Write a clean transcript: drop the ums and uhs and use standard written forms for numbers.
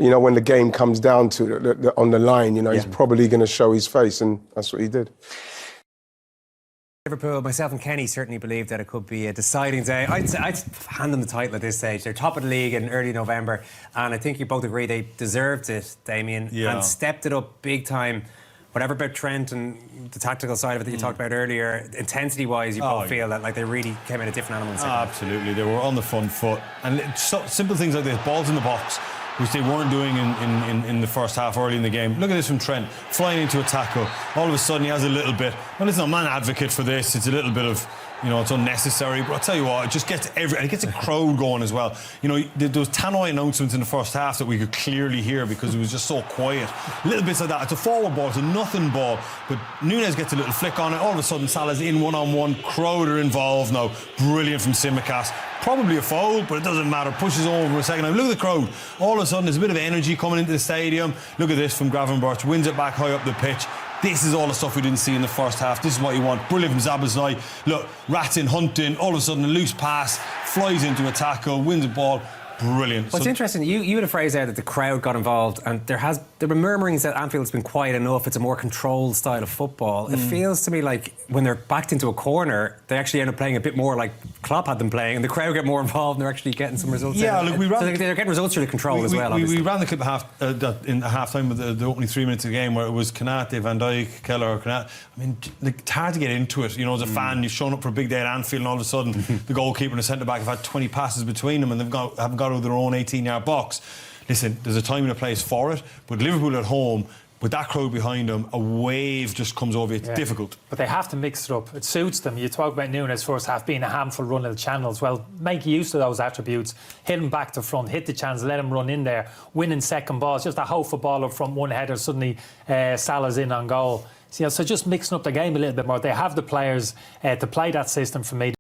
you know, when the game comes down to on the line, you know, he's probably going to show his face, and that's what he did. Liverpool, myself and Kenny certainly believe that it could be a deciding day. I'd hand them the title at this stage. They're top of the league in early November, and I think you both agree they deserved it, Damien, and stepped it up big time. Whatever about Trent and the tactical side of it that you talked about earlier, intensity-wise, you both feel that like they really came in a different animal. Absolutely, they were on the front foot, and simple things like this, balls in the box, which they weren't doing in the first half early in the game. Look at this from Trent, flying into a tackle. All of a sudden he has a little bit, well, listen, I'm not an advocate for this, it's a little bit of, you know, it's unnecessary, but I'll tell you what, it just gets and it gets a crowd going as well. You know, there was tannoy announcements in the first half that we could clearly hear because it was just so quiet. Little bits like that. It's a forward ball, it's a nothing ball, but Núñez gets a little flick on it. All of a sudden Salah's in one-on-one, crowd are involved now. Brilliant from Tsimikas. Probably a foul, but it doesn't matter. Pushes over for a second time. Look at the crowd. All of a sudden, there's a bit of energy coming into the stadium. Look at this from Gravenberch. Wins it back high up the pitch. This is all the stuff we didn't see in the first half. This is what you want. Brilliant from Szoboszlai. Look, ratting, hunting. All of a sudden, a loose pass. Flies into a tackle. Wins a ball. Brilliant. What's interesting, you had a phrase there that the crowd got involved, and there were murmurings that Anfield's been quiet enough, it's a more controlled style of football. It feels to me like when they're backed into a corner, they actually end up playing a bit more like Klopp had them playing, and the crowd get more involved and they're actually getting some results. Yeah, look, they're getting results through the control as well, obviously. We ran the clip in half-time with the opening 3 minutes of the game where it was Konate, Van Dijk, Keller or Konate. I mean, like, it's hard to get into it. You know, as a fan, you've shown up for a big day at Anfield and all of a sudden the goalkeeper and the centre-back have had 20 passes between them and haven't got out of their own 18-yard box. Listen, there's a time and a place for it, but Liverpool at home, with that crowd behind them, a wave just comes over you. It's difficult. But they have to mix it up. It suits them. You talk about Núñez first half being a handful running the channels. Well, make use of those attributes. Hit him back to front, hit the chance, let him run in there. Winning second balls, just a whole footballer from one header, suddenly Salah's in on goal. So just mixing up the game a little bit more. They have the players to play that system for me.